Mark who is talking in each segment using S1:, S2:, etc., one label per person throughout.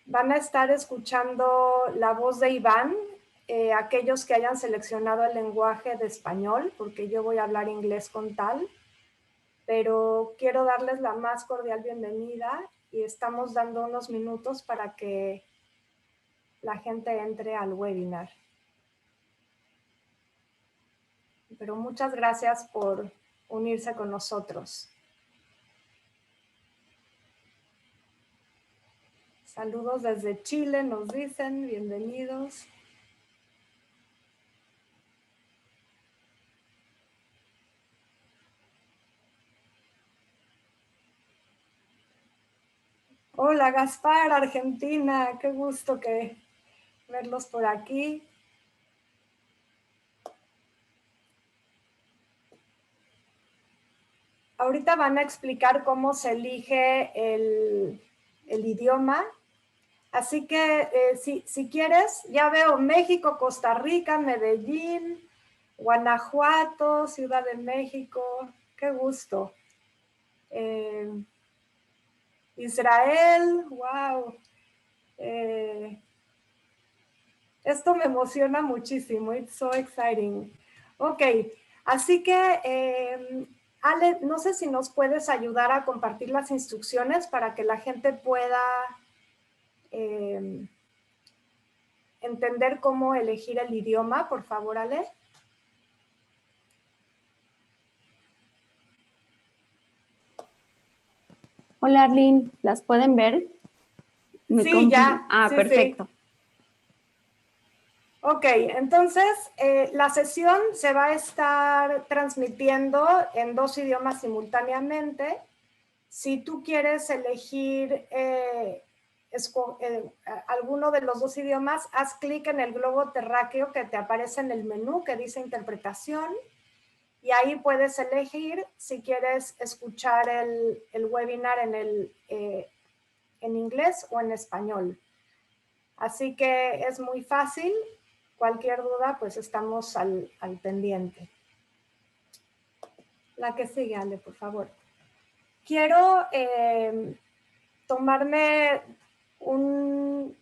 S1: Van a estar escuchando la voz de Iván, aquellos que hayan seleccionado el lenguaje de español, porque yo voy a hablar inglés con Tal, pero quiero darles la más cordial bienvenida y estamos dando unos minutos para que la gente entre al webinar. Pero muchas gracias por unirse con nosotros. Saludos desde Chile, nos dicen, bienvenidos. Hola Gaspar, Argentina, qué gusto verlos por aquí. Ahorita van a explicar cómo se elige el idioma. Así que si quieres, ya veo México, Costa Rica, Medellín, Guanajuato, Ciudad de México. Qué gusto. Israel, wow. Esto me emociona muchísimo. It's so exciting. Ok, así que, Ale, no sé si nos puedes ayudar a compartir las instrucciones para que la gente pueda entender cómo elegir el idioma, por favor, Ale.
S2: Hola, Arlen, ¿las pueden ver?
S1: Sí, ya. Sí,
S2: perfecto.
S1: Sí. Ok, entonces la sesión se va a estar transmitiendo en 2 idiomas simultáneamente. Si tú quieres elegir alguno de los 2 idiomas, haz clic en el globo terráqueo que te aparece en el menú que dice interpretación y ahí puedes elegir si quieres escuchar el webinar en inglés o en español. Así que es muy fácil. Cualquier duda, pues estamos al pendiente. La que sigue, Ale, por favor. Quiero tomarme un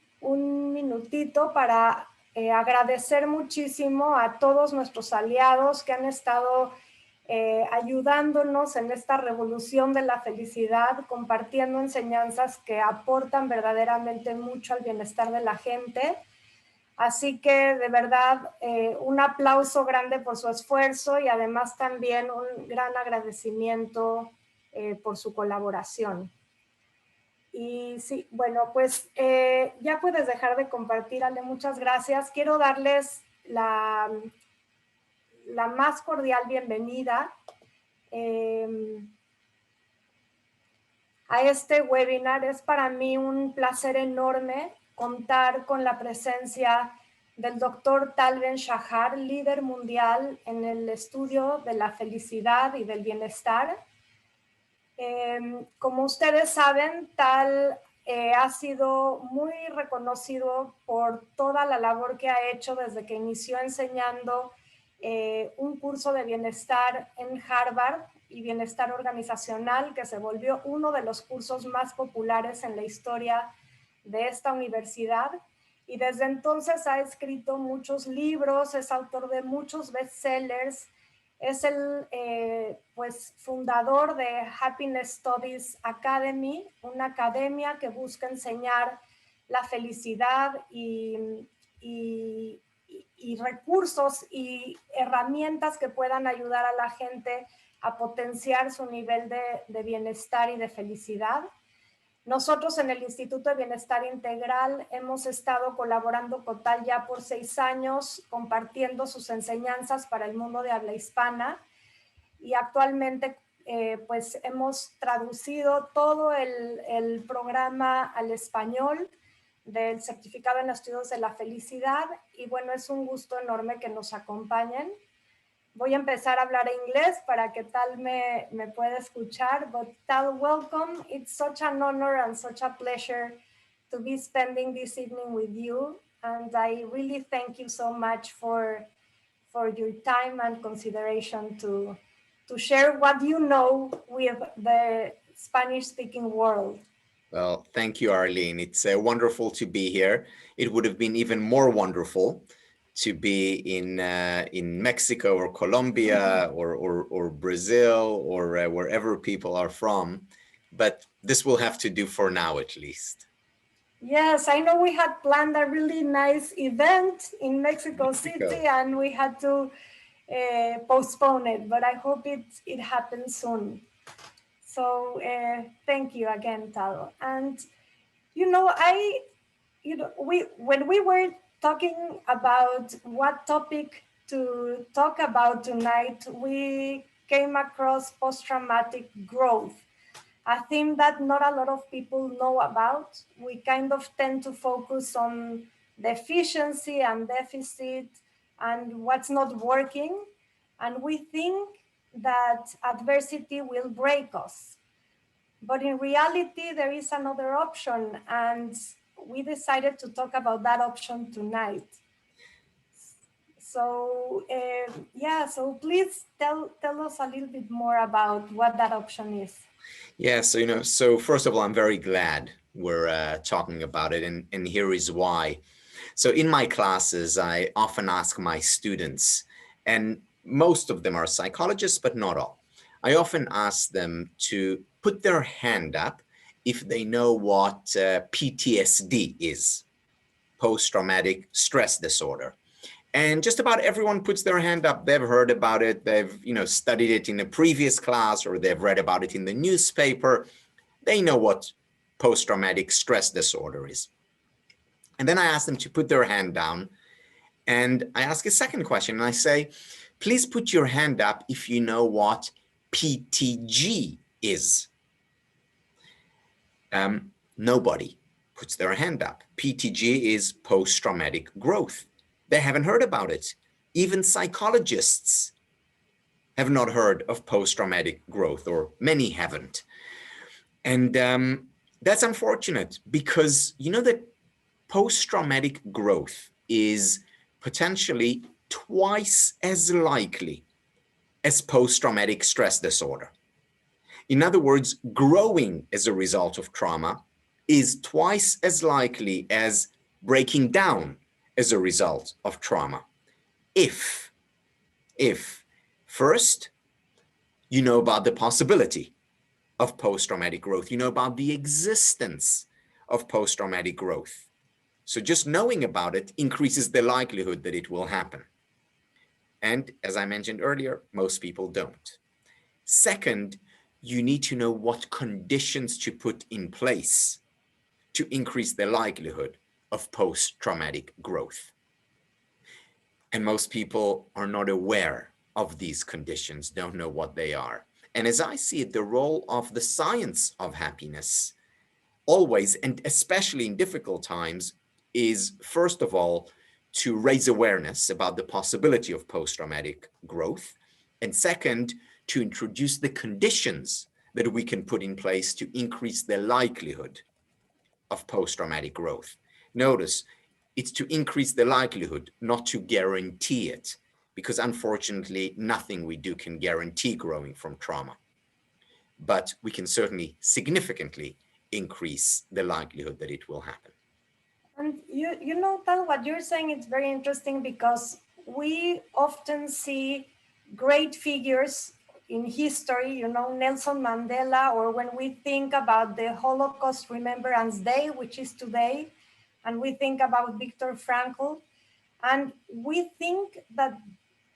S1: minutito para agradecer muchísimo a todos nuestros aliados que han estado ayudándonos en esta revolución de la felicidad, compartiendo enseñanzas que aportan verdaderamente mucho al bienestar de la gente. Así que de verdad un aplauso grande por su esfuerzo y además también un gran agradecimiento por su colaboración. Y sí, bueno, pues ya puedes dejar de compartir, Ale, muchas gracias. Quiero darles la más cordial bienvenida a este webinar. Es para mí un placer enorme contar con la presencia del doctor Tal Ben-Shahar, líder mundial en el estudio de la felicidad y del bienestar. Como ustedes saben, Tal ha sido muy reconocido por toda la labor que ha hecho desde que inició enseñando un curso de bienestar en Harvard y bienestar organizacional, que se volvió uno de los cursos más populares en la historia de esta universidad. Y desde entonces ha escrito muchos libros, es autor de muchos bestsellers, es el pues, fundador de Happiness Studies Academy, una academia que busca enseñar la felicidad y recursos y herramientas que puedan ayudar a la gente a potenciar su nivel de bienestar y de felicidad. Nosotros en el Instituto de Bienestar Integral hemos estado colaborando con Tal ya por 6 años, compartiendo sus enseñanzas para el mundo de habla hispana y actualmente pues hemos traducido todo el programa al español del certificado en estudios de la felicidad y bueno, es un gusto enorme que nos acompañen. Voy a empezar a hablar inglés para que Tal me pueda escuchar. But Tal, welcome. It's such an honor and such a pleasure to be spending this evening with you. And I really thank you so much for your time and consideration to share what you know with the Spanish-speaking world.
S3: Well, thank you, Arlene. It's wonderful to be here. It would have been even more wonderful to be in Mexico or Colombia or Brazil or wherever people are from, but this will have to do for now at least.
S1: Yes, I know we had planned a really nice event in Mexico City and we had to postpone it, but I hope it happens soon. So thank you again, Tal. And when we were talking about what topic to talk about tonight, we came across post-traumatic growth, a theme that not a lot of people know about. We kind of tend to focus on deficiency and deficit and what's not working. And we think that adversity will break us. But in reality, there is another option, and we decided to talk about that option tonight. So so please tell us a little bit more about what that option is.
S3: Yeah, so first of all, I'm very glad we're talking about it, and here is why. So in my classes, I often ask my students, and most of them are psychologists, but not all. I often ask them to put their hand up if they know what PTSD is, post-traumatic stress disorder. And just about everyone puts their hand up. They've heard about it. They've studied it in a previous class, or they've read about it in the newspaper. They know what post-traumatic stress disorder is. And then I ask them to put their hand down, and I ask a second question, and I say, please put your hand up if you know what PTG is. Nobody puts their hand up. PTG is post-traumatic growth. They haven't heard about it. Even psychologists have not heard of post-traumatic growth, or many haven't. And that's unfortunate, because you know that post-traumatic growth is potentially twice as likely as post-traumatic stress disorder. In other words, growing as a result of trauma is twice as likely as breaking down as a result of trauma. If first, you know about the possibility of post-traumatic growth, you know about the existence of post-traumatic growth. So just knowing about it increases the likelihood that it will happen. And as I mentioned earlier, most people don't. Second, you need to know what conditions to put in place to increase the likelihood of post-traumatic growth. And most people are not aware of these conditions, don't know what they are. And as I see it, the role of the science of happiness always, and especially in difficult times, is first of all to raise awareness about the possibility of post-traumatic growth, and second, to introduce the conditions that we can put in place to increase the likelihood of post-traumatic growth. Notice, it's to increase the likelihood, not to guarantee it, because unfortunately, nothing we do can guarantee growing from trauma. But we can certainly significantly increase the likelihood that it will happen.
S1: And you know, Tal, what you're saying is very interesting, because we often see great figures in history, you know, Nelson Mandela, or when we think about the Holocaust Remembrance Day, which is today, and we think about Viktor Frankl, and we think that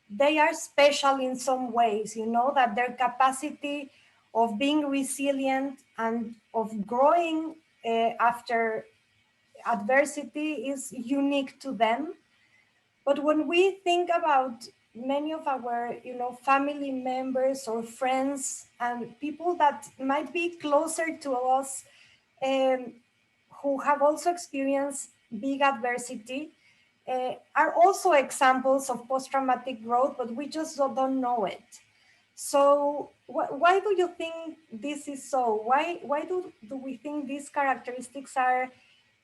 S1: they are special in some ways, you know, that their capacity of being resilient and of growing after adversity is unique to them. But when we think about many of our, you know, family members or friends and people that might be closer to us, who have also experienced big adversity, are also examples of post-traumatic growth, but we just don't know it. So why do you think this is so? Why do we think these characteristics are,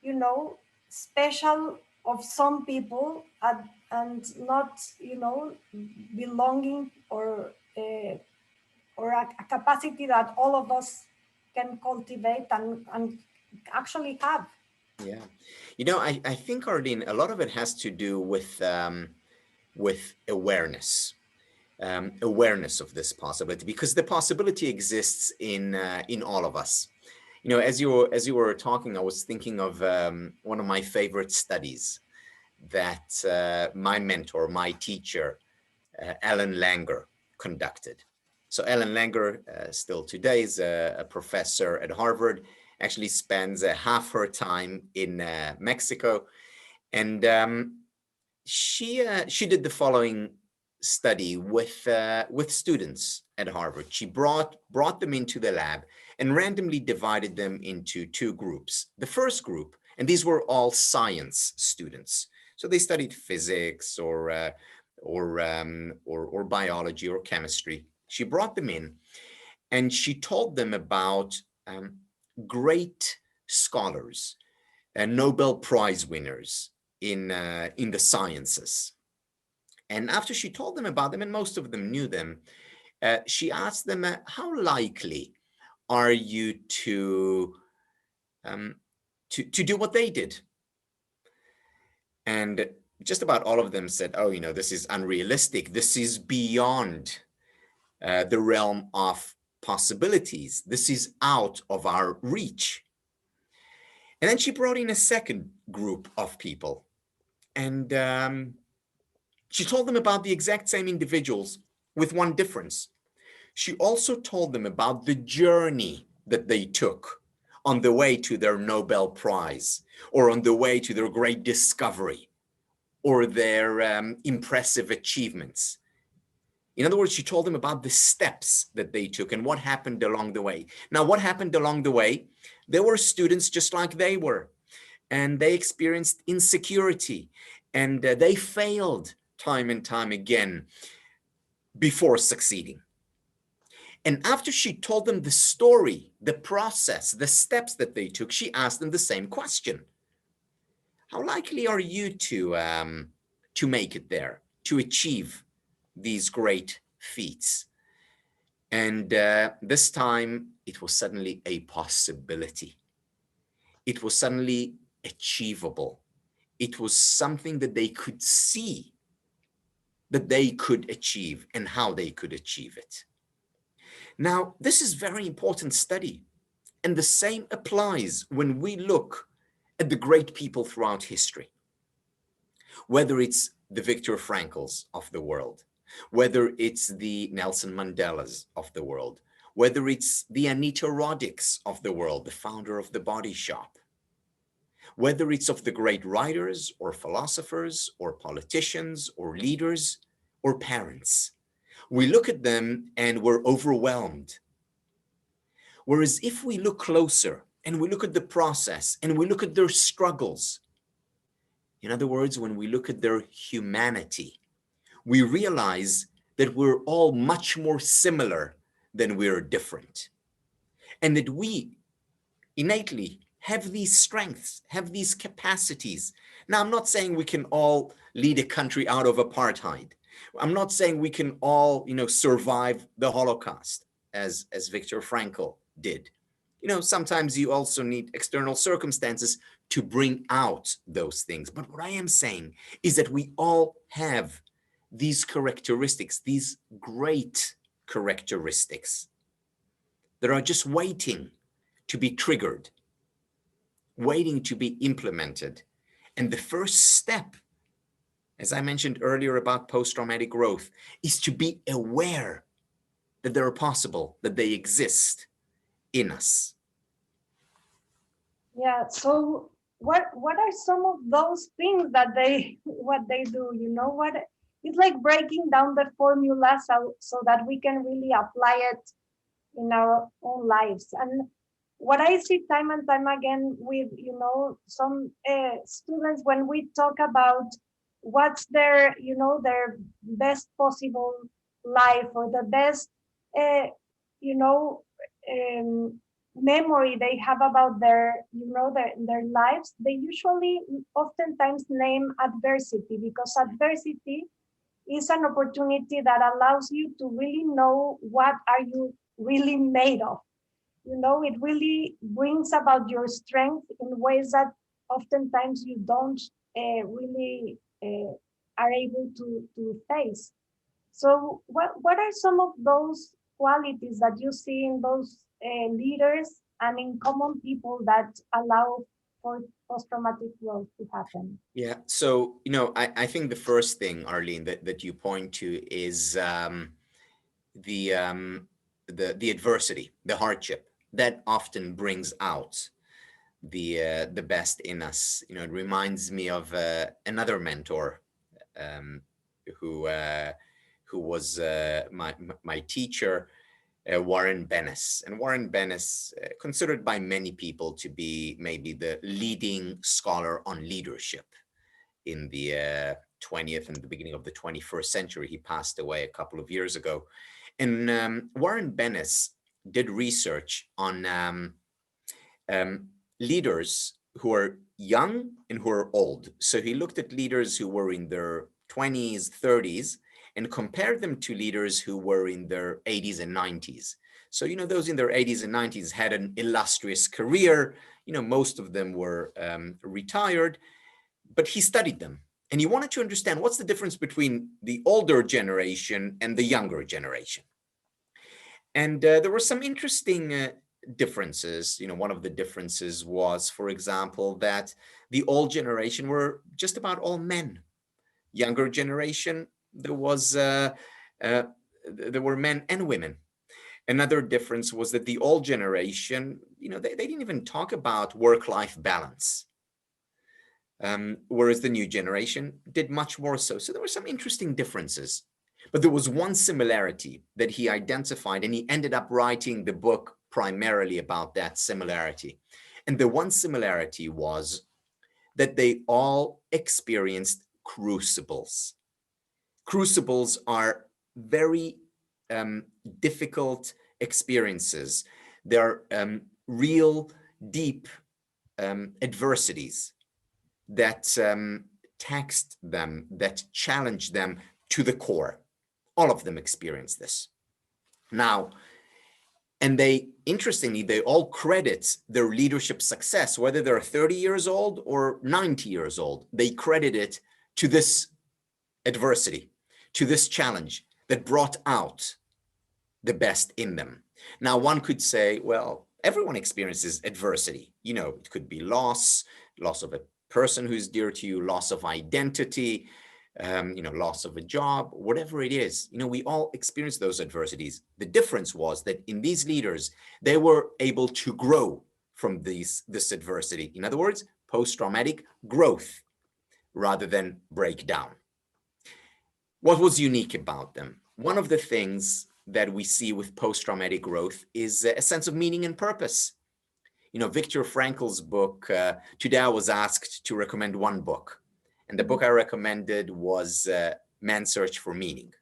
S1: you know, special of some people and not, you know, belonging or a capacity that all of us can cultivate and actually have.
S3: Yeah. You know, I think, Arlene, a lot of it has to do with awareness. Awareness of this possibility, because the possibility exists in all of us. You know, as you were talking, I was thinking of one of my favorite studies that my mentor, my teacher, Alan Langer, conducted. So Alan Langer, still today, is a professor at Harvard, actually spends half her time in Mexico. And she did the following study with students at Harvard. She brought them into the lab and randomly divided them into two groups. The first group, and these were all science students, so they studied physics or biology or chemistry. She brought them in, and she told them about great scholars and Nobel Prize winners in the sciences. And after she told them about them, and most of them knew them, she asked them, how likely are you to do what they did? And just about all of them said, oh, you know, this is unrealistic. This is beyond the realm of possibilities. This is out of our reach. And then she brought in a second group of people, and she told them about the exact same individuals with one difference. She also told them about the journey that they took on the way to their Nobel Prize, or on the way to their great discovery, or their impressive achievements. In other words, she told them about the steps that they took and what happened along the way. Now, what happened along the way? There were students just like they were, and they experienced insecurity, and they failed time and time again before succeeding. And after she told them the story, the process, the steps that they took, she asked them the same question. How likely are you to make it there, to achieve these great feats? And this time it was suddenly a possibility. It was suddenly achievable. It was something that they could see that they could achieve and how they could achieve it. Now, this is very important study, and the same applies when we look at the great people throughout history. Whether it's the Viktor Frankls of the world, whether it's the Nelson Mandelas of the world, whether it's the Anita Roddick's of the world, the founder of The Body Shop, whether it's of the great writers or philosophers or politicians or leaders or parents. We look at them and we're overwhelmed. Whereas if we look closer and we look at the process and we look at their struggles, in other words, when we look at their humanity, we realize that we're all much more similar than we're different. And that we innately have these strengths, have these capacities. Now, I'm not saying we can all lead a country out of apartheid. I'm not saying we can all, survive the Holocaust as Viktor Frankl did. Sometimes you also need external circumstances to bring out those things. But what I am saying is that we all have these characteristics, these great characteristics that are just waiting to be triggered, waiting to be implemented. And the first step, as I mentioned earlier about post-traumatic growth, is to be aware that they are possible, that they exist in us.
S1: Yeah, so what are some of those things that what they do? It's like breaking down the formula so that we can really apply it in our own lives. And what I see time and time again with some students, when we talk about what's their their best possible life, or the best memory they have about their lives, they usually oftentimes name adversity, because adversity is an opportunity that allows you to really know what are you really made of. it really brings about your strength in ways that oftentimes you don't really are able to face. So what are some of those qualities that you see in those leaders and in common people that allow for post-traumatic growth to happen?
S3: Yeah, so, I think the first thing, Arlene, that you point to is the adversity, the hardship that often brings out the best in us. It reminds me of another mentor um, who was my teacher, Warren Bennis. And Warren Bennis, considered by many people to be maybe the leading scholar on leadership in the 20th and the beginning of the 21st century. He passed away a couple of years ago. And Warren Bennis did research on leaders who are young and who are old. So he looked at leaders who were in their 20s, 30s, and compared them to leaders who were in their 80s and 90s. So, those in their 80s and 90s had an illustrious career. Most of them were retired, but he studied them. And he wanted to understand what's the difference between the older generation and the younger generation. And there were some interesting differences. One of the differences was, for example, that the old generation were just about all men. Younger generation, there were men and women. Another difference was that the old generation, they didn't even talk about work-life balance. Whereas the new generation did much more so. So there were some interesting differences. But there was one similarity that he identified, and he ended up writing the book primarily about that similarity. And the one similarity was that they all experienced crucibles. Crucibles are very difficult experiences. They're real, deep adversities that taxed them, that challenged them to the core. All of them experience this. Now, and interestingly, they all credit their leadership success, whether they're 30 years old or 90 years old, they credit it to this adversity, to this challenge that brought out the best in them. Now, one could say, well, everyone experiences adversity. It could be loss of a person who's dear to you, loss of identity, loss of a job, whatever it is. We all experience those adversities. The difference was that in these leaders, they were able to grow from this adversity. In other words, post-traumatic growth rather than breakdown. What was unique about them? One of the things that we see with post-traumatic growth is a sense of meaning and purpose. Viktor Frankl's book, today I was asked to recommend one book. And the book I recommended was Man's Search for Meaning,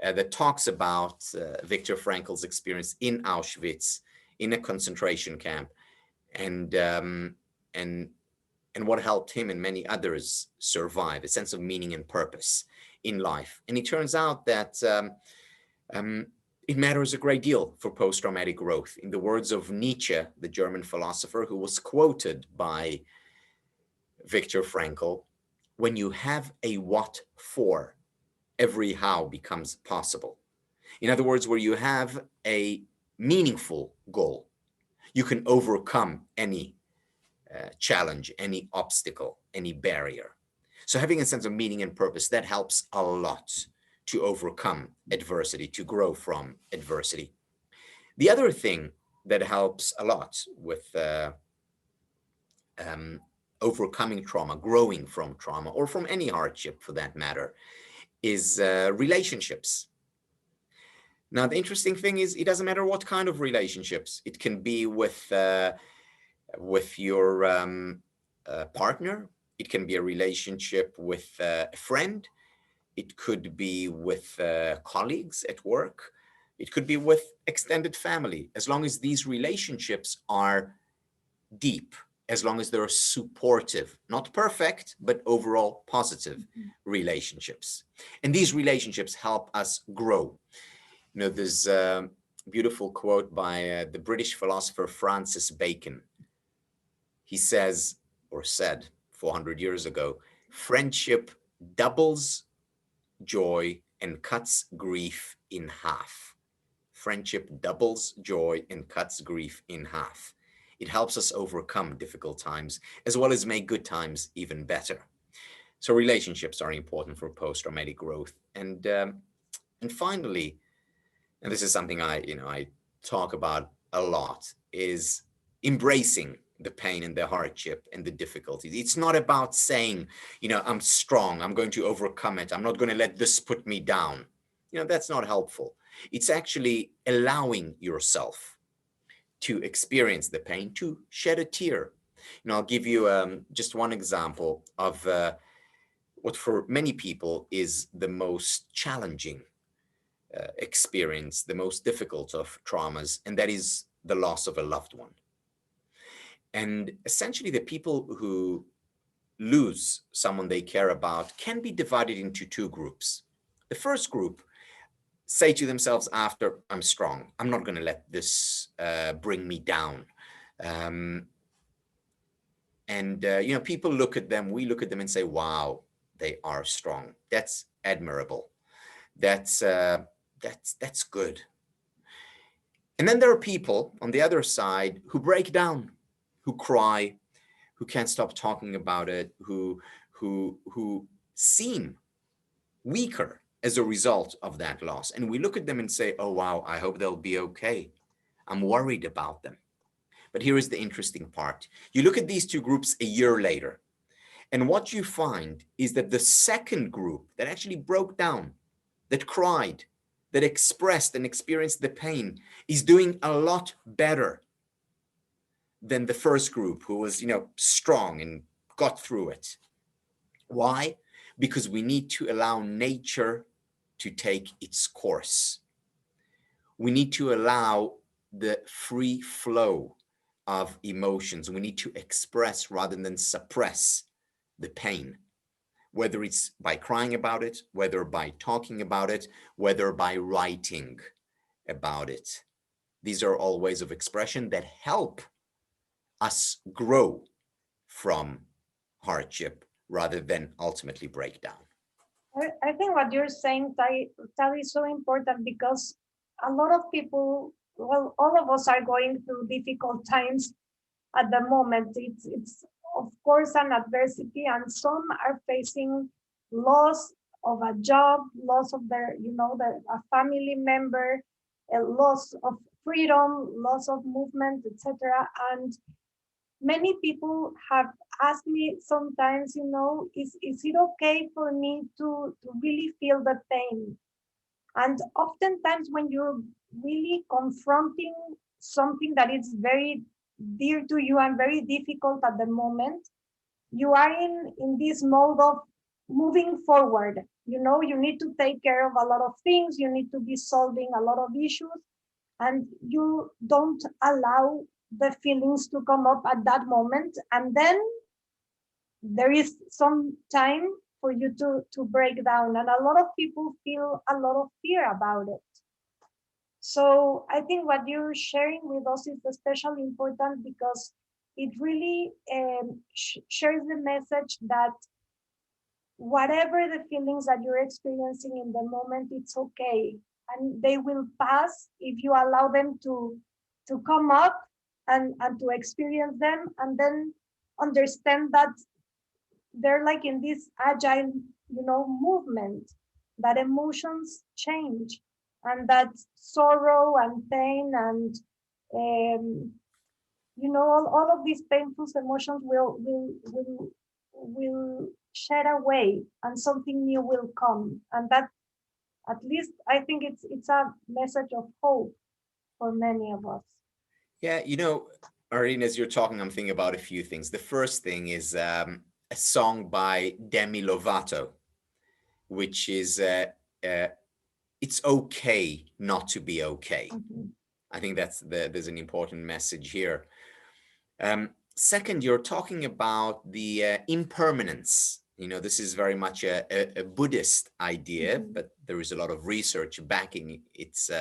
S3: that talks about Viktor Frankl's experience in Auschwitz, in a concentration camp, and what helped him and many others survive, a sense of meaning and purpose in life. And it turns out that it matters a great deal for post-traumatic growth. In the words of Nietzsche, the German philosopher who was quoted by Viktor Frankl, when you have a what for, every how becomes possible. In other words, where you have a meaningful goal, you can overcome any challenge, any obstacle, any barrier. So having a sense of meaning and purpose, that helps a lot to overcome adversity, to grow from adversity. The other thing that helps a lot with overcoming trauma, growing from trauma, or from any hardship for that matter, is relationships. Now, the interesting thing is, it doesn't matter what kind of relationships. It can be with your partner. It can be a relationship with a friend. It could be with colleagues at work. It could be with extended family. As long as these relationships are deep, as long as they're supportive, not perfect, but overall positive relationships. And these relationships help us grow. There's beautiful quote by the British philosopher Francis Bacon. He says, or said 400 years ago, friendship doubles joy and cuts grief in half. Friendship doubles joy and cuts grief in half. It helps us overcome difficult times as well as make good times even better. So relationships are important for post-traumatic growth. And finally, and this is something I talk about a lot, is embracing the pain and the hardship and the difficulties. It's not about saying, I'm strong, I'm going to overcome it, I'm not going to let this put me down. That's not helpful. It's actually allowing yourself to experience the pain, to shed a tear. I'll give you just one example of what for many people is the most challenging experience, the most difficult of traumas, and that is the loss of a loved one. And essentially the people who lose someone they care about can be divided into two groups. The first group say to themselves after, I'm strong, I'm not going to let this bring me down. People look at them, we look at them and say, wow, they are strong. That's admirable. That's good. And then there are people on the other side who break down, who cry, who can't stop talking about it, who seem weaker as a result of that loss. And we look at them and say, oh, wow, I hope they'll be okay. I'm worried about them. But here is the interesting part. You look at these two groups a year later, and what you find is that the second group that actually broke down, that cried, that expressed and experienced the pain is doing a lot better than the first group who was, strong and got through it. Why? Because we need to allow nature to take its course. We need to allow the free flow of emotions. We need to express rather than suppress the pain, whether it's by crying about it, whether by talking about it, whether by writing about it. These are all ways of expression that help us grow from hardship rather than ultimately break down.
S1: I think what you're saying, Tal, is so important because a lot of people, well, all of us are going through difficult times at the moment. It's of course an adversity, and some are facing loss of a job, loss of their, a family member, a loss of freedom, loss of movement, etc. And many people have asked me sometimes, is it okay for me to really feel the pain? And oftentimes when you're really confronting something that is very dear to you and very difficult at the moment, you are in this mode of moving forward. You need to take care of a lot of things, you need to be solving a lot of issues, and you don't allow the feelings to come up at that moment. And then there is some time for you to break down. And a lot of people feel a lot of fear about it. So I think what you're sharing with us is especially important because it really shares the message that whatever the feelings that you're experiencing in the moment, it's okay. And they will pass if you allow them to come up and to experience them, and then understand that they're like in this agile, movement, that emotions change, and that sorrow and pain and all of these painful emotions will shed away, and something new will come. And that, at least I think it's a message of hope for many of us.
S3: Yeah, Arlene, as you're talking, I'm thinking about a few things. The first thing is a song by Demi Lovato, which is it's okay not to be okay. Mm-hmm. I think there's an important message here. Second, you're talking about the impermanence. This is very much a Buddhist idea, mm-hmm. but there is a lot of research backing its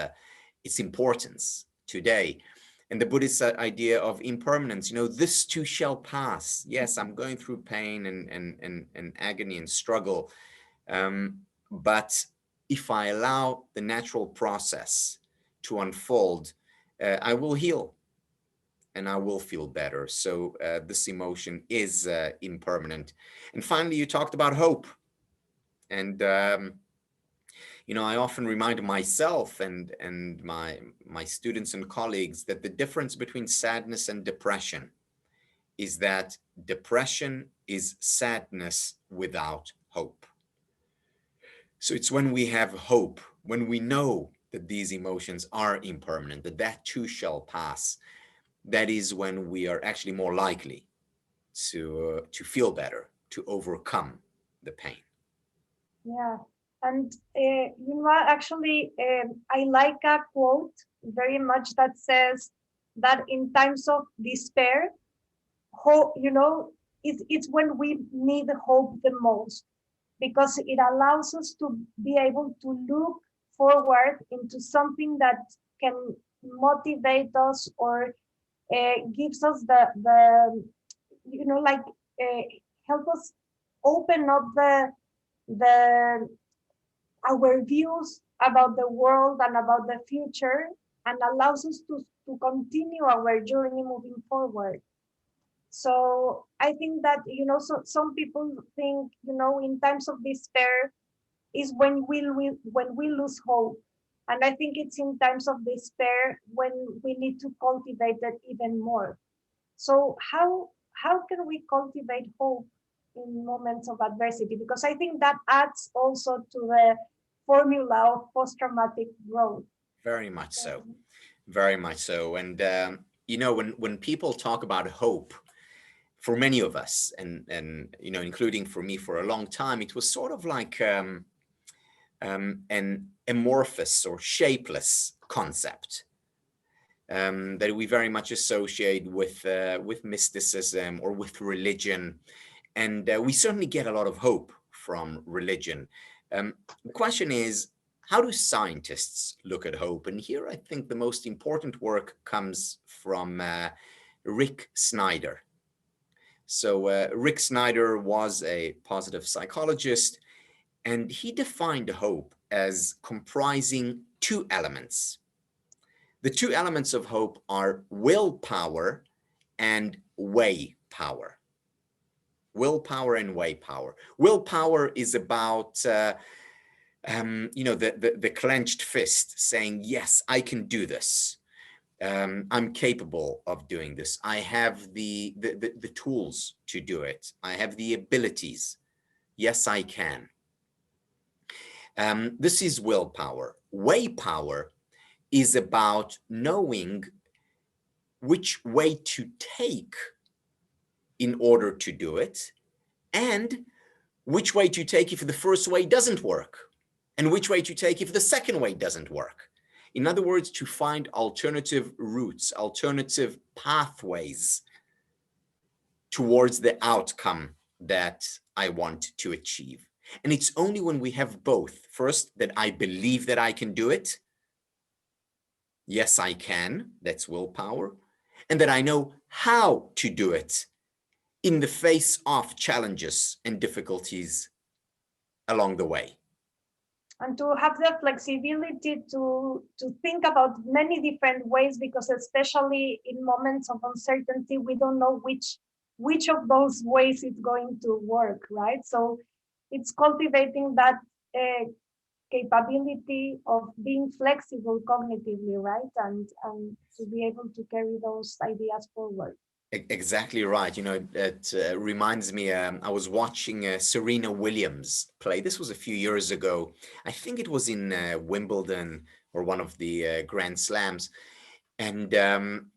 S3: its importance today. And the Buddhist idea of impermanence, this too shall pass. Yes, I'm going through pain and agony and struggle. But if I allow the natural process to unfold, I will heal and I will feel better. So this emotion is impermanent. And finally, you talked about hope. And I often remind myself and my students and colleagues that the difference between sadness and depression is that depression is sadness without hope. So it's when we have hope, when we know that these emotions are impermanent, that too shall pass, that is when we are actually more likely to feel better, to overcome the pain.
S1: Yeah. And, actually, I like a quote very much that says that in times of despair, hope, it's when we need hope the most, because it allows us to be able to look forward into something that can motivate us or gives us the help us open up the our views about the world and about the future, and allows us to continue our journey moving forward. So I think that, some people think, in times of despair is when we lose hope. And I think it's in times of despair when we need to cultivate it even more. So how can we cultivate hope in moments of adversity? Because I think that adds also to the formula of post-traumatic growth.
S3: Very much so. Very much so. And, when people talk about hope, for many of us, and including for me for a long time, it was sort of like an amorphous or shapeless concept that we very much associate with mysticism or with religion. And we certainly get a lot of hope from religion. The question is, how do scientists look at hope? And here I think the most important work comes from Rick Snyder. So Rick Snyder was a positive psychologist, and he defined hope as comprising two elements. The two elements of hope are willpower and way power. Willpower and way power. Willpower is about the clenched fist saying, yes, I can do this. I'm capable of doing this. I have the tools to do it. I have the abilities. Yes, I can. This is willpower. Way power is about knowing which way to take in order to do it, and which way to take if the first way doesn't work, and which way to take if the second way doesn't work. In other words, to find alternative routes, alternative pathways towards the outcome that I want to achieve. And it's only when we have both, first, that I believe that I can do it. Yes, I can. That's willpower. And that I know how to do it in the face of challenges and difficulties along the way.
S1: And to have the flexibility to think about many different ways, because especially in moments of uncertainty, we don't know which of those ways is going to work, right? So it's cultivating that capability of being flexible cognitively, right? And to be able to carry those ideas forward.
S3: Exactly right. It reminds me, I was watching Serena Williams play. This was a few years ago. I think it was in Wimbledon or one of the Grand Slams. And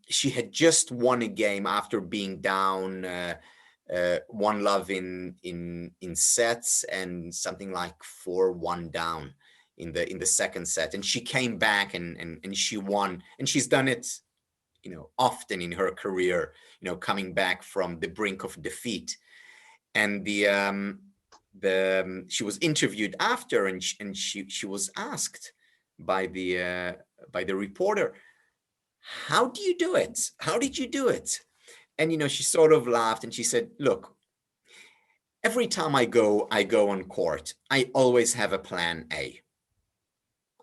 S3: she had just won a game after being down 1-love in sets, and something like 4-1 down in the second set. And she came back and she won. And she's done it often in her career, coming back from the brink of defeat. And she was interviewed after, and she was asked by the the reporter, how do you do it? How did you do it? And, you know, she sort of laughed and she said, look, every time I go on court, I always have a plan A.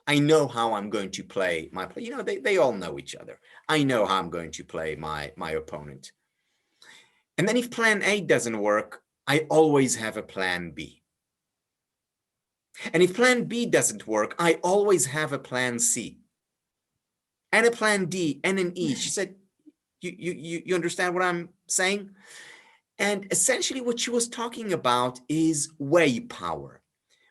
S3: I know how I'm going to play my play. You know, they all know each other. I know how I'm going to play my opponent. And then if plan A doesn't work, I always have a plan B. And if plan B doesn't work, I always have a plan C and a plan D and an E. She said, you understand what I'm saying? And essentially what she was talking about is way power.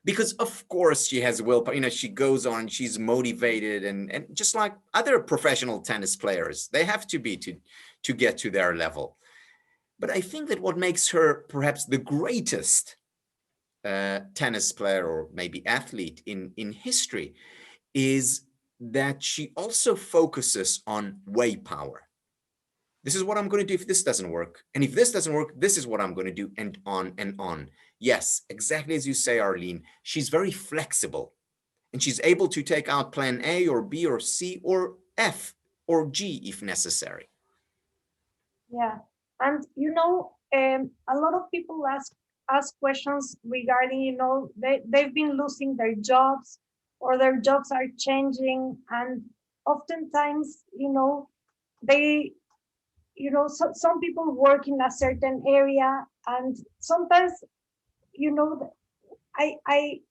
S3: Because of course she has willpower, you know, she goes on, she's motivated and just like other professional tennis players, they have to be to get to their level. But I think that what makes her perhaps the greatest tennis player or maybe athlete in history is that she also focuses on way power. This is what I'm going to do if this doesn't work. And if this doesn't work, this is what I'm going to do, and on and on. Yes, exactly as you say, Arlene, she's very flexible and she's able to take out plan A or B or C or F or G if necessary.
S1: Yeah. And, you know, a lot of people ask questions regarding, you know, they've been losing their jobs or their jobs are changing. And oftentimes, you know, some people work in a certain area, and sometimes, you know, I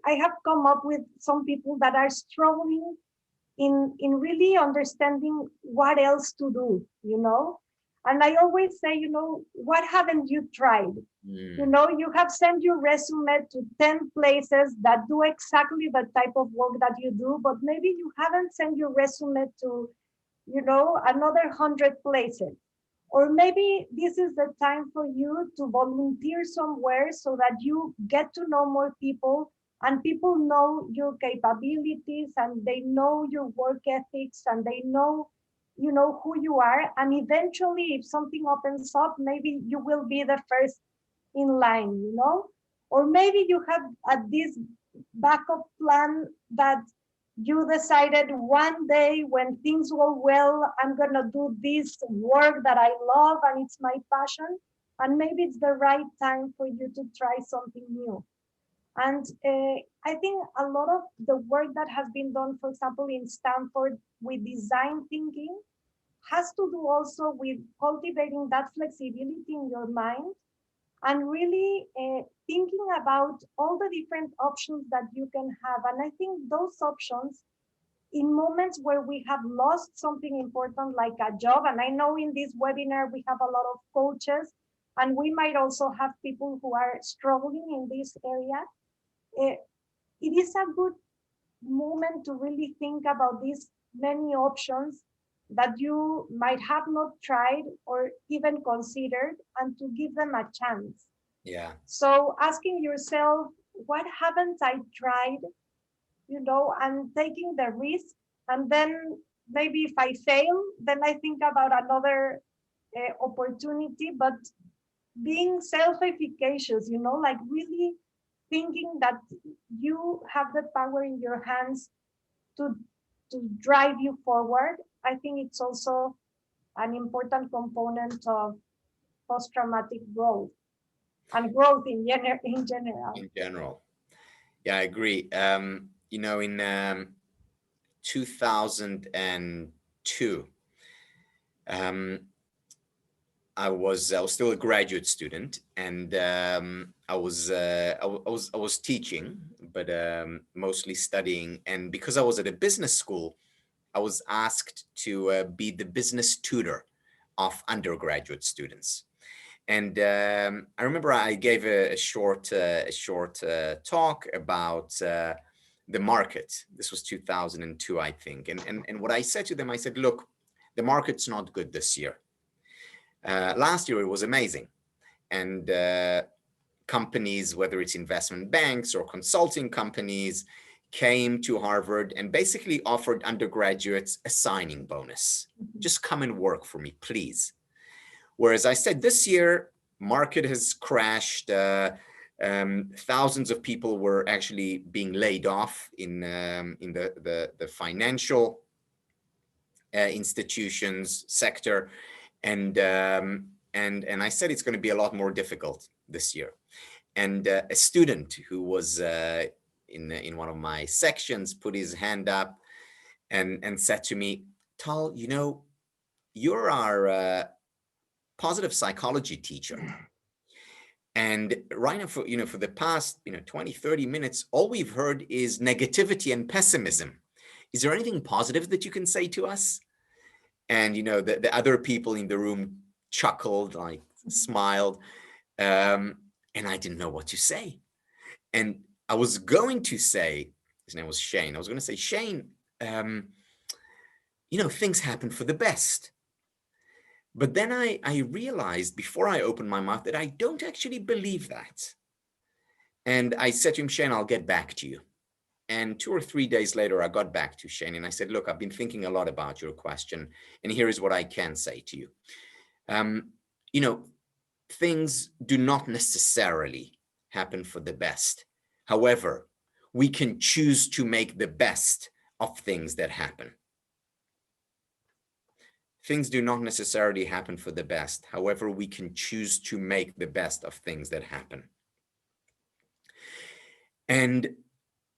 S1: have come up with some people that are struggling in really understanding what else to do, you know. And I always say, you know, what haven't you tried? You know, you have sent your resume to 10 places that do exactly the type of work that you do, but maybe you haven't sent your resume to, you know, another 100 places. Or maybe this is the time for you to volunteer somewhere so that you get to know more people and people know your capabilities and they know your work ethics and they know, you know, who you are. And eventually, if something opens up, maybe you will be the first in line, you know? Or maybe you have this backup plan that you decided one day when things go well, I'm gonna do this work that I love and it's my passion. And maybe it's the right time for you to try something new. And I think a lot of the work that has been done, for example, in Stanford with design thinking has to do also with cultivating that flexibility in your mind and really thinking about all the different options that you can have. And I think those options in moments where we have lost something important like a job, and I know in this webinar we have a lot of coaches, and we might also have people who are struggling in this area, it is a good moment to really think about these many options that you might have not tried or even considered and to give them a chance.
S3: Yeah.
S1: So asking yourself, what haven't I tried? You know, and taking the risk. And then maybe if I fail, then I think about another opportunity, but being self-efficacious, you know, like really thinking that you have the power in your hands to drive you forward. I think it's also an important component of post-traumatic growth and growth in general.
S3: In general. Yeah, I agree. You know, in 2002, I was still a graduate student, and I was teaching, but mostly studying. And because I was at a business school, I was asked to be the business tutor of undergraduate students. And I remember I gave a short talk about the market. This was 2002, I think. And what I said to them, I said, look, the market's not good this year. Last year, it was amazing. And companies, whether it's investment banks or consulting companies, came to Harvard and basically offered undergraduates a signing bonus. Just come and work for me, please. Whereas I said this year, market has crashed. Thousands of people were actually being laid off in the financial institutions, sector, and I said it's going to be a lot more difficult this year. And a student who was in one of my sections put his hand up and said to me, Tal, you know, you're our positive psychology teacher. And right now, for the past 20, 30 minutes, all we've heard is negativity and pessimism. Is there anything positive that you can say to us? And the other people in the room chuckled, like smiled, and I didn't know what to say. And I was going to say, his name was Shane. I was going to say, Shane, things happen for the best. But then I realized before I opened my mouth that I don't actually believe that. And I said to him, Shane, I'll get back to you. And 2 or 3 days later, I got back to Shane and I said, look, I've been thinking a lot about your question. And here is what I can say to you. Things do not necessarily happen for the best. However, we can choose to make the best of things that happen. Things do not necessarily happen for the best. However, we can choose to make the best of things that happen. And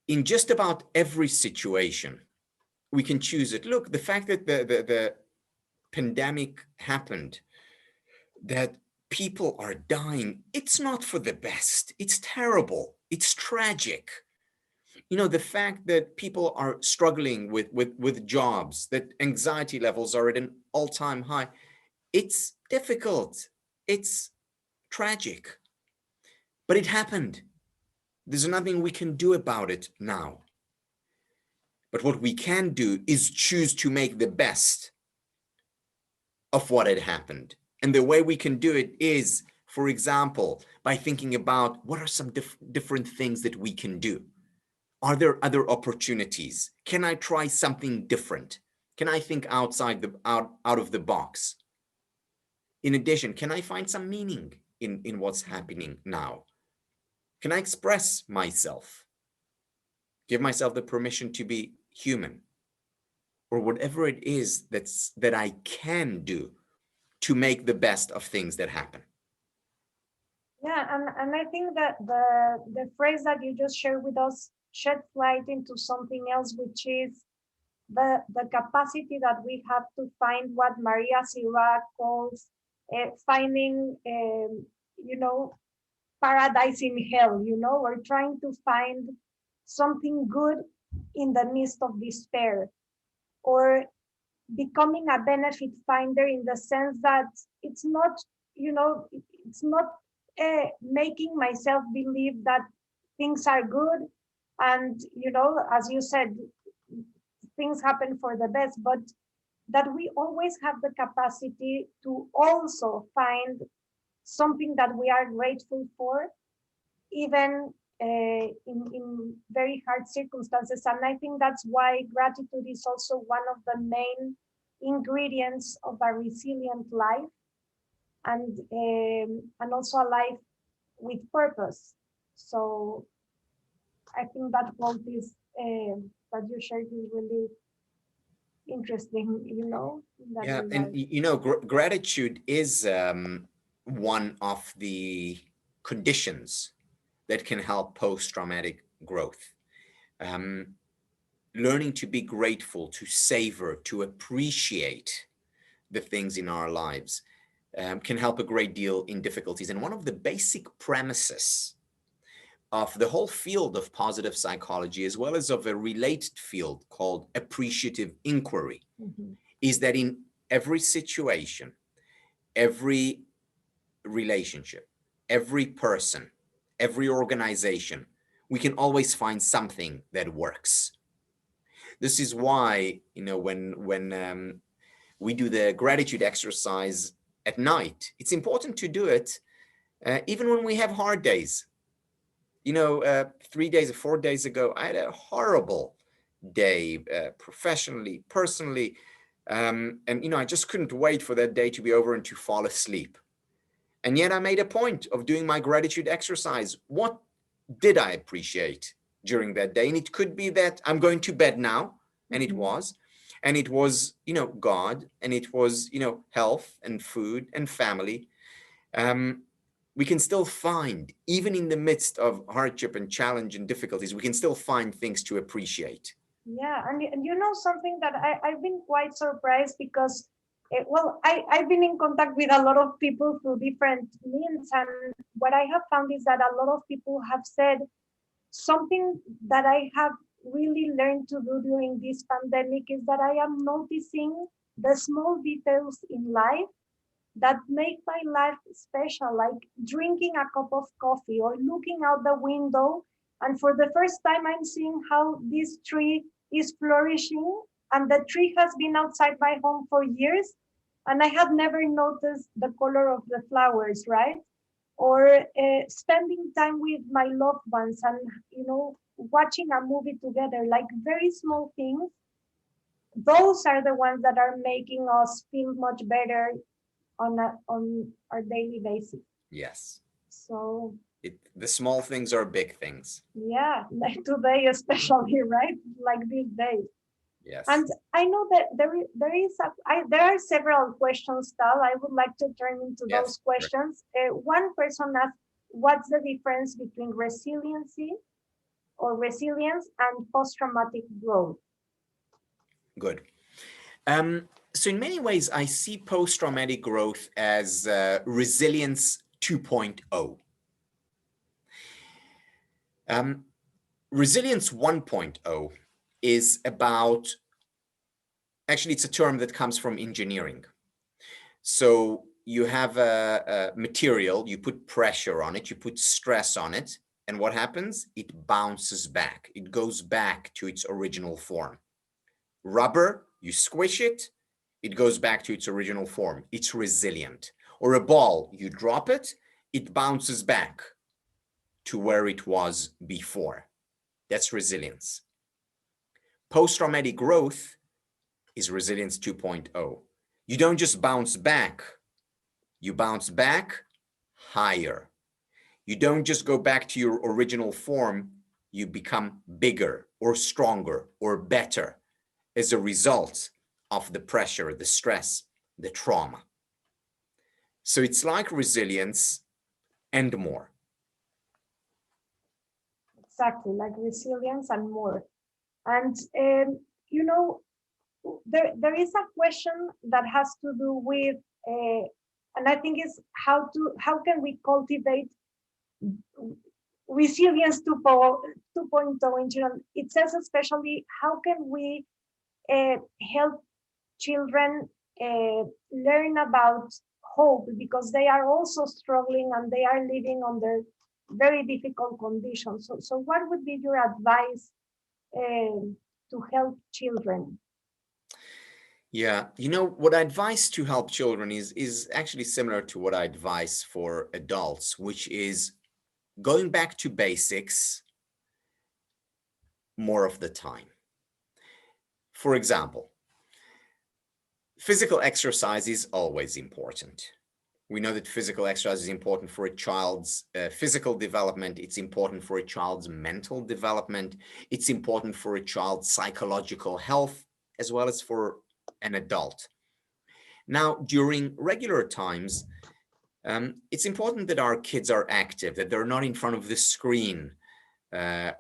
S3: in just about every situation, we can choose it. Look, the fact that the pandemic happened, that people are dying, it's not for the best. It's terrible. It's tragic. The fact that people are struggling with jobs, that anxiety levels are at an all-time high, it's difficult. It's tragic. But it happened. There's nothing we can do about it now. But what we can do is choose to make the best of what had happened. And the way we can do it is, for example, by thinking about what are some different things that we can do. Are there other opportunities? Can I try something different? Can I think out of the box? In addition, can I find some meaning in what's happening now? Can I express myself? Give myself the permission to be human, or whatever it is that I can do to make the best of things that happen.
S1: Yeah, and I think that the phrase that you just shared with us sheds light into something else, which is the capacity that we have to find what Maria Sirach calls finding, paradise in hell. We're trying to find something good in the midst of despair, or becoming a benefit finder in the sense that it's not, it's not making myself believe that things are good and, as you said, things happen for the best, but that we always have the capacity to also find something that we are grateful for, even in very hard circumstances. And I think that's why gratitude is also one of the main ingredients of a resilient life, and also a life with purpose. So I think that quote is that you shared is really interesting,
S3: Yeah, and gratitude is one of the conditions that can help post-traumatic growth. Learning to be grateful, to savor, to appreciate the things in our lives can help a great deal in difficulties. And one of the basic premises of the whole field of positive psychology, as well as of a related field called appreciative inquiry, is that in every situation, every relationship, every person, every organization, we can always find something that works. This is why, when we do the gratitude exercise at night, it's important to do it even when we have hard days. 3 days or 4 days ago, I had a horrible day, professionally, personally, and I just couldn't wait for that day to be over and to fall asleep. And yet I made a point of doing my gratitude exercise. What did I appreciate during that day? And it could be that I'm going to bed now, and it was. And it was, God, and it was, health and food and family. We can still find, even in the midst of hardship and challenge and difficulties, we can still find things to appreciate.
S1: Yeah, and you know something that I've been quite surprised because, I've been in contact with a lot of people through different means, and what I have found is that a lot of people have said something that I have really learned to do during this pandemic is that I am noticing the small details in life that make my life special, like drinking a cup of coffee or looking out the window. And for the first time, I'm seeing how this tree is flourishing. And the tree has been outside my home for years. And I had never noticed the color of the flowers, right? Or spending time with my loved ones and, watching a movie together, like very small things. Those are the ones that are making us feel much better on our daily basis.
S3: Yes.
S1: So
S3: the small things are big things.
S1: yeah, like today especially, right? Like these days.
S3: Yes.
S1: And I know that there are several questions, Tal. I would like to turn into those questions. One person asked, what's the difference between resilience and post-traumatic growth?
S3: Good. So in many ways, I see post-traumatic growth as resilience 2.0. Resilience 1.0 is about, actually, it's a term that comes from engineering. So you have a material, you put pressure on it, you put stress on it, and what happens? It bounces back. It goes back to its original form. Rubber, you squish it, it goes back to its original form. It's resilient. Or a ball, you drop it, it bounces back to where it was before. That's resilience. Post-traumatic growth is resilience 2.0. You don't just bounce back, you bounce back higher. You don't just go back to your original form, you become bigger or stronger or better as a result of the pressure, the stress, the trauma. So it's like resilience and more.
S1: Exactly, like resilience and more. And there is a question that has to do with, and I think is how can we cultivate resilience 2.0 in general. It says especially how can we help children learn about hope, because they are also struggling and they are living under very difficult conditions. So what would be your advice to help children?
S3: Yeah, what I advise to help children is actually similar to what I advise for adults, which is going back to basics more of the time. For example, physical exercise is always important. We know that physical exercise is important for a child's physical development. It's important for a child's mental development. It's important for a child's psychological health, as well as for an adult. Now, during regular times, it's important that our kids are active, that they're not in front of the screen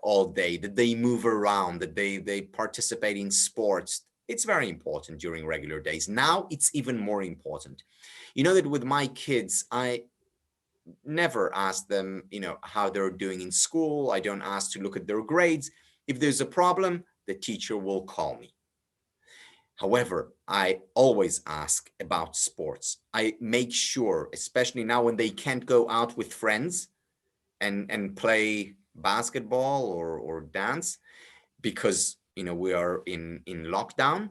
S3: all day, that they move around, that they participate in sports. It's very important during regular days. Now it's even more important. You know that with my kids, I never ask them, how they're doing in school. I don't ask to look at their grades. If there's a problem, the teacher will call me. However, I always ask about sports. I make sure, especially now when they can't go out with friends and play basketball or dance, because we are in lockdown,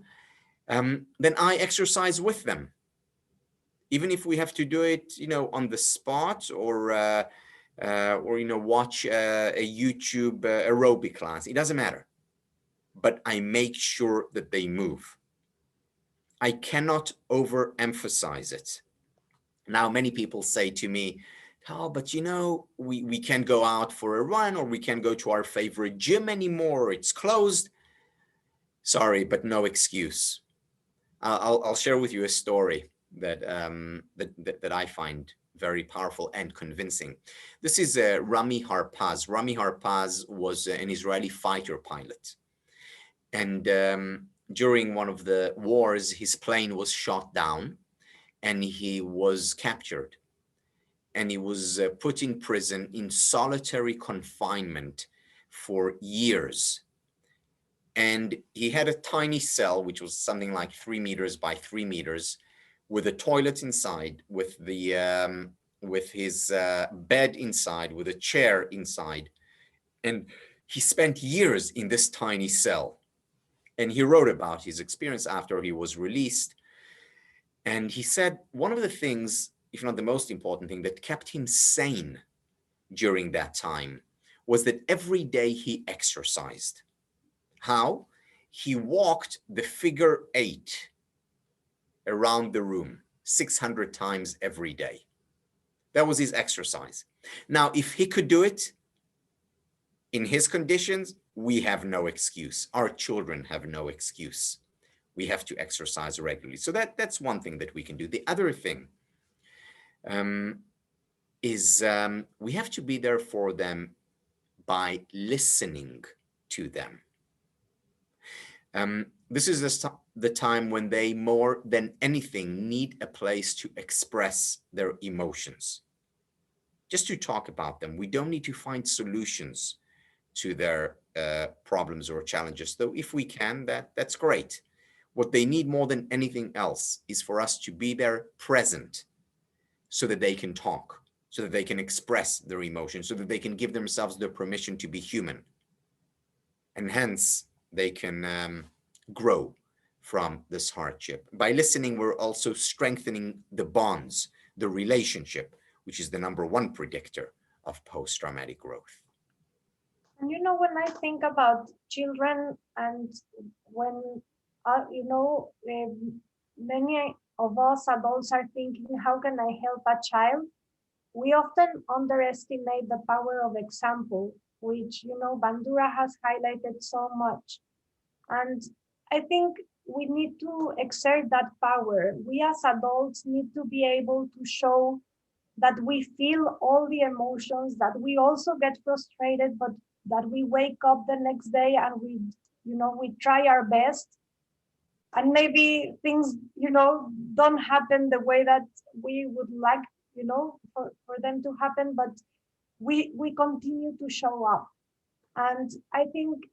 S3: then I exercise with them, even if we have to do it on the spot or watch a YouTube aerobic class. It doesn't matter, but I make sure that they move. I cannot overemphasize it. Now, many people say to me, oh, but we can't go out for a run, or we can't go to our favorite gym anymore, it's closed. Sorry, but no excuse. I'll share with you a story that that I find very powerful and convincing. This is Rami Harpaz. Rami Harpaz was an Israeli fighter pilot, and during one of the wars, his plane was shot down, and he was captured, and he was put in prison in solitary confinement for years. And he had a tiny cell, which was something like 3 meters by 3 meters, with a toilet inside, with the with his bed inside, with a chair inside. And he spent years in this tiny cell. And he wrote about his experience after he was released. And he said one of the things, if not the most important thing, that kept him sane during that time was that every day he exercised. How? He walked the figure 8 around the room 600 times every day. That was his exercise. Now, if he could do it in his conditions, we have no excuse. Our children have no excuse. We have to exercise regularly. So that's one thing that we can do. The other thing is we have to be there for them by listening to them. This is the time when they, more than anything, need a place to express their emotions. Just to talk about them. We don't need to find solutions to their problems or challenges, though if we can, that's great. What they need more than anything else is for us to be there present so that they can talk, so that they can express their emotions, so that they can give themselves the permission to be human. And hence, they can grow from this hardship. By listening, we're also strengthening the bonds, the relationship, which is the #1 predictor of post-traumatic growth.
S1: And you know, when I think about children, and when many of us adults are thinking, how can I help a child? We often underestimate the power of example, which, Bandura has highlighted so much. And I think we need to exert that power. We as adults need to be able to show that we feel all the emotions, that we also get frustrated, but that we wake up the next day and we try our best. And maybe things, don't happen the way that we would like, for them to happen, but we continue to show up. And I think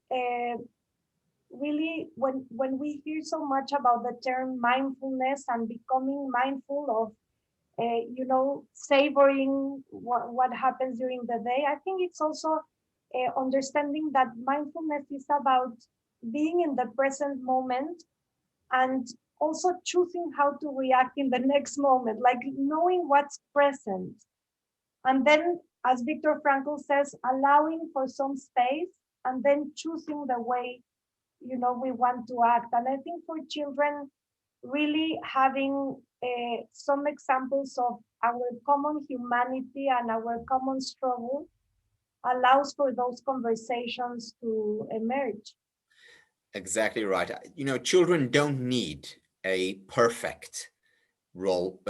S1: really when we hear so much about the term mindfulness and becoming mindful of savoring what happens during the day, I think it's also understanding that mindfulness is about being in the present moment and also choosing how to react in the next moment, like knowing what's present. And then, as Viktor Frankl says, allowing for some space and then choosing the way, we want to act. And I think for children, really having some examples of our common humanity and our common struggle allows for those conversations to emerge.
S3: Exactly right. Children don't need a perfect role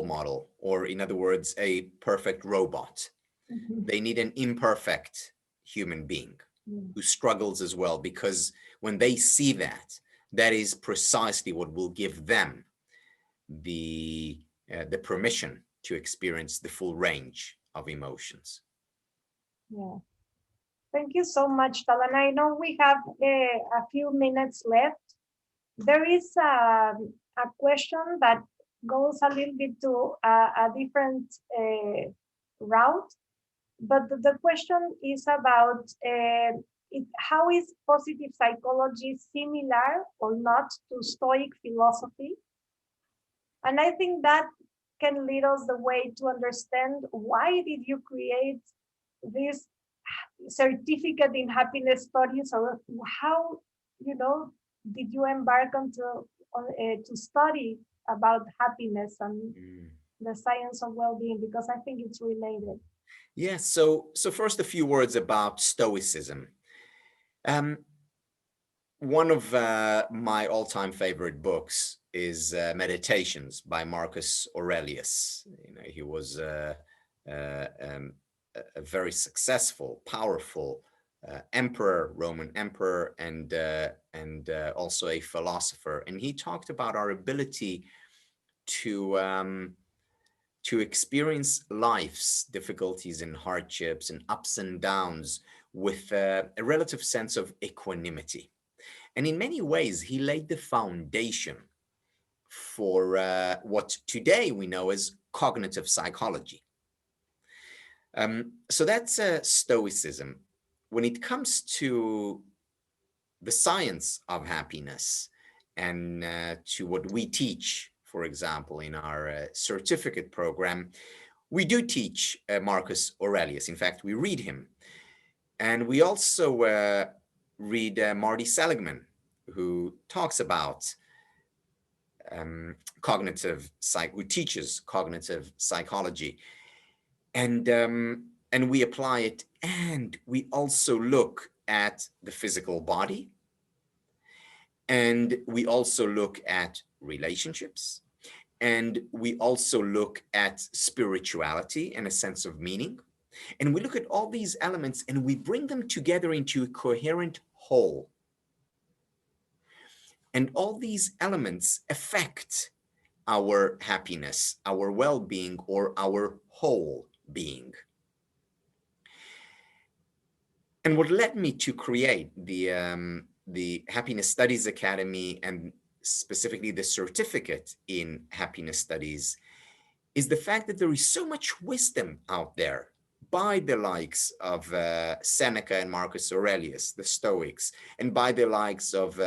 S3: model, or in other words, a perfect robot. Mm-hmm. They need an imperfect human being who struggles as well, because when they see that is precisely what will give them the permission to experience the full range of emotions.
S1: Yeah. Thank you so much, Tal. And I know we have a few minutes left. There is a question that goes a little bit to a different route, but the question is about how is positive psychology similar or not to Stoic philosophy? And I think that can lead us the way to understand, why did you create this certificate in happiness studies, or how did you embark to study about happiness and the science of well-being, because I think it's related.
S3: Yes. So, first, a few words about Stoicism. One of my all-time favorite books is Meditations by Marcus Aurelius. He was a very successful, powerful emperor, Roman emperor, and also a philosopher. And he talked about our ability to experience life's difficulties and hardships and ups and downs with a relative sense of equanimity. And in many ways, he laid the foundation for what today we know as cognitive psychology. So that's Stoicism. When it comes to the science of happiness and to what we teach, for example, in our certificate program, we do teach Marcus Aurelius. In fact, we read him. And we also read Marty Seligman, who talks about who teaches cognitive psychology. And we apply it, and we also look at the physical body, and we also look at relationships, and we also look at spirituality and a sense of meaning. And we look at all these elements and we bring them together into a coherent whole. And all these elements affect our happiness, our well-being, or our whole being. And what led me to create the Happiness Studies Academy, and specifically the certificate in happiness studies, is the fact that there is so much wisdom out there by the likes of Seneca and Marcus Aurelius, the Stoics, and by the likes of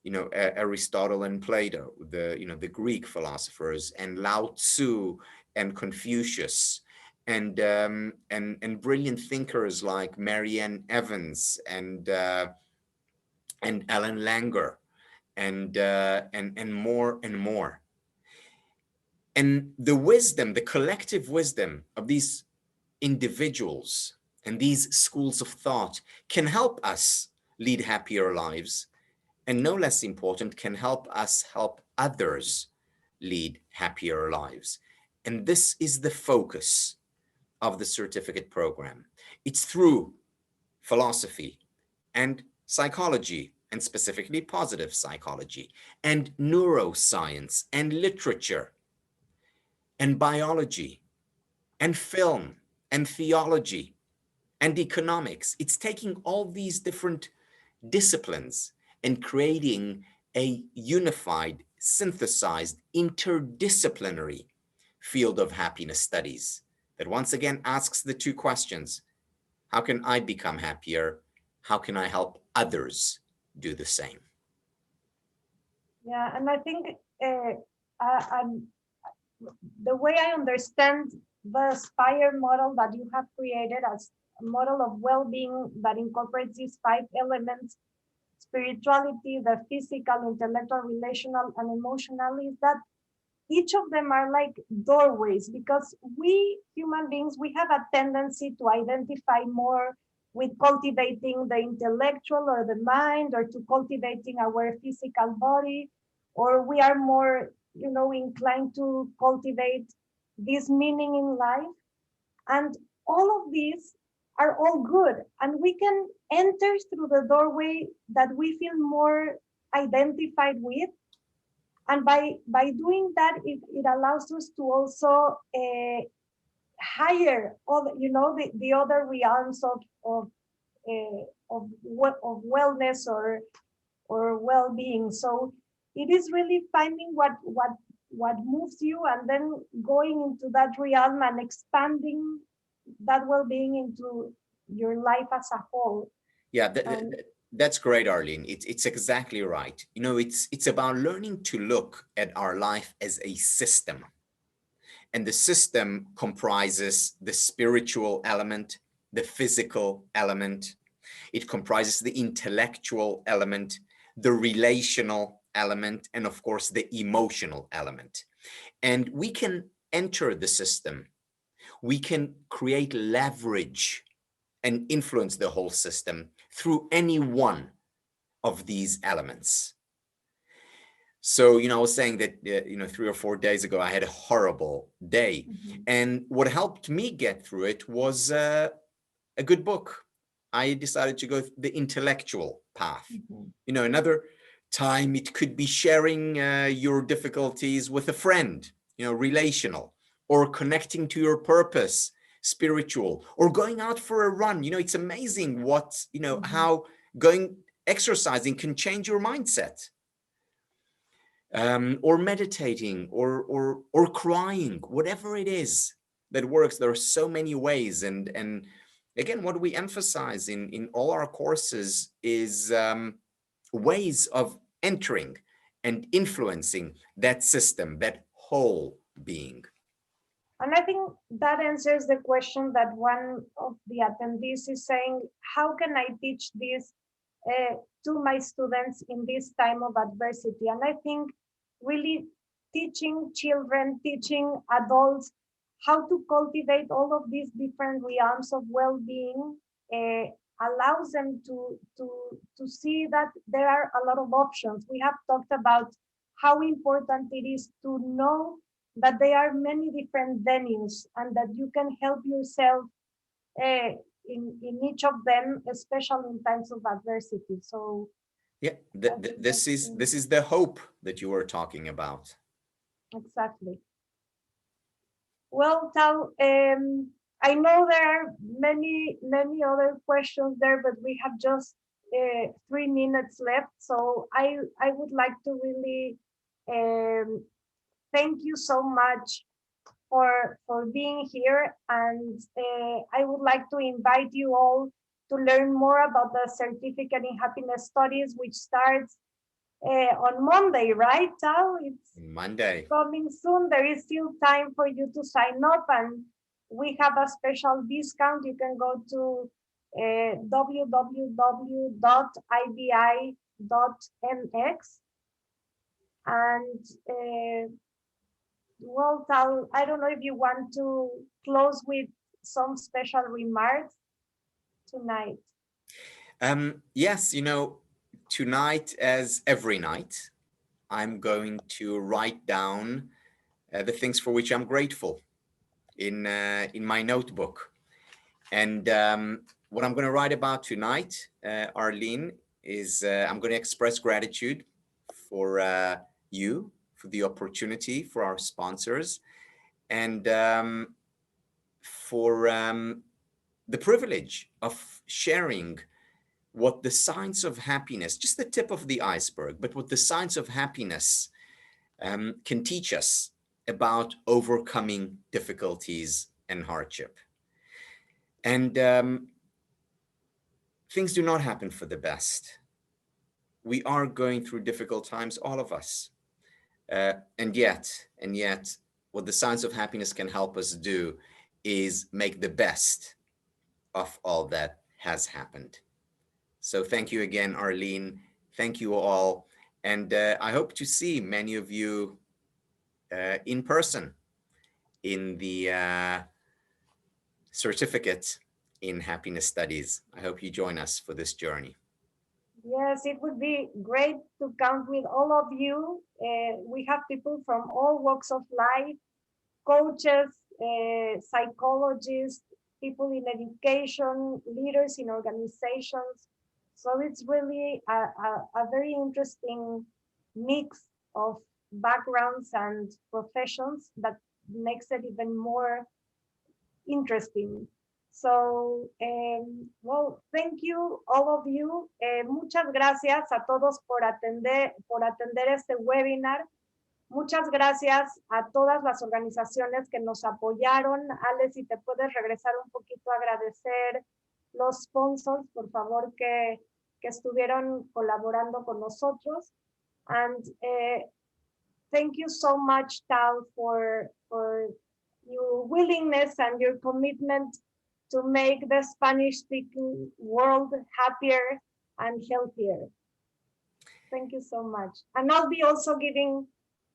S3: Aristotle and Plato, the Greek philosophers, and Lao Tzu and Confucius, and brilliant thinkers like Marianne Evans and Alan Langer, and more and more. And the wisdom, the collective wisdom of these individuals and these schools of thought can help us lead happier lives, and no less important, can help us help others lead happier lives. And this is the focus of the certificate program. It's through philosophy and psychology, and specifically positive psychology, and neuroscience, and literature, and biology, and film, and theology, and economics. It's taking all these different disciplines and creating a unified, synthesized, interdisciplinary field of happiness studies that once again asks the two questions: how can I become happier? How can I help others do the same?
S1: Yeah, and I think the way I understand the SPIRE model that you have created as a model of well-being that incorporates these 5 elements: spirituality, the physical, intellectual, relational, and emotional, is that each of them are like doorways, because we human beings, we have a tendency to identify more with cultivating the intellectual or the mind, or to cultivating our physical body, or we are more inclined to cultivate this meaning in life. And all of these are all good, and we can enter through the doorway that we feel more identified with. And by doing that, it allows us to also hire all the other realms of wellness or well-being. So it is really finding what moves you, and then going into that realm and expanding that well-being into your life as a whole.
S3: Yeah, that's great, Arlene. It's exactly right. It's about learning to look at our life as a system. And the system comprises the spiritual element, the physical element. It comprises the intellectual element, the relational element, and of course, the emotional element. And we can enter the system. We can create leverage and influence the whole system through any one of these elements. So, I was saying that, 3 or 4 days ago, I had a horrible day. And what helped me get through it was a good book. I decided to go the intellectual path. Another time it could be sharing your difficulties with a friend, relational, or connecting to your purpose, spiritual, or going out for a run. It's amazing what, how exercising can change your mindset. Or meditating, or crying, whatever it is that works. There are so many ways. And again, what we emphasize in all our courses is ways of entering and influencing that system, that whole being.
S1: And I think that answers the question that one of the attendees is saying, how can I teach this to my students in this time of adversity? And I think really teaching children, teaching adults how to cultivate all of these different realms of well-being allows them to see that there are a lot of options. We have talked about how important it is to know that there are many different venues and that you can help yourself in each of them, especially in times of adversity. So
S3: yeah, this is the hope that you were talking about.
S1: Exactly. Well, Tal, I know there are many other questions there, but we have just 3 minutes left. So I would like to really thank you so much for being here. And I would like to invite you all to learn more about the Certificate in Happiness Studies, which starts on Monday, right, Tal? It's
S3: Monday.
S1: Coming soon. There is still time for you to sign up, and we have a special discount. You can go to www.ibi.mx. And well, Tal, I don't know if you want to close with some special remarks tonight.
S3: Yes, tonight, as every night, I'm going to write down the things for which I'm grateful in my notebook. And what I'm going to write about tonight, Arlen, is I'm going to express gratitude for you, for the opportunity, for our sponsors, and for the privilege of sharing what the science of happiness, just the tip of the iceberg, but what the science of happiness can teach us about overcoming difficulties and hardship. And things do not happen for the best. We are going through difficult times, all of us. And yet, what the science of happiness can help us do is make the best of all that has happened. So thank you again, Arlen. Thank you all. And I hope to see many of you in person in the certificate in happiness studies. I hope you join us for this journey.
S1: Yes, it would be great to count with all of you. We have people from all walks of life, coaches, psychologists, people in education, leaders in organizations. So it's really a very interesting mix of backgrounds and professions that makes it even more interesting. So, well, thank you, all of you. Muchas gracias a todos por atender este webinar. Muchas gracias a todas las organizaciones que nos apoyaron. Ale, si te puedes regresar un poquito a agradecer los sponsors, por favor, que estuvieron colaborando con nosotros. And thank you so much, Tal, for your willingness and your commitment to make the Spanish-speaking world happier and healthier. Thank you so much. And I'll be also giving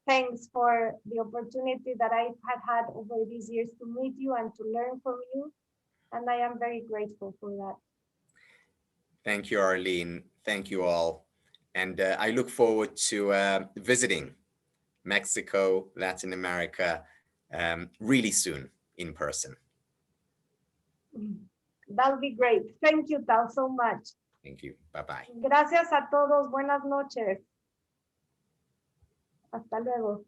S1: thanks for the opportunity that I had over these years to meet you and to learn from you. And I am very grateful for that.
S3: Thank you, Arlen. Thank you all. And I look forward to visiting Mexico, Latin America, really soon in person.
S1: That'll be great. Thank you, Tal, so much.
S3: Thank you. Bye-bye.
S1: Gracias a todos. Buenas noches. Hasta luego.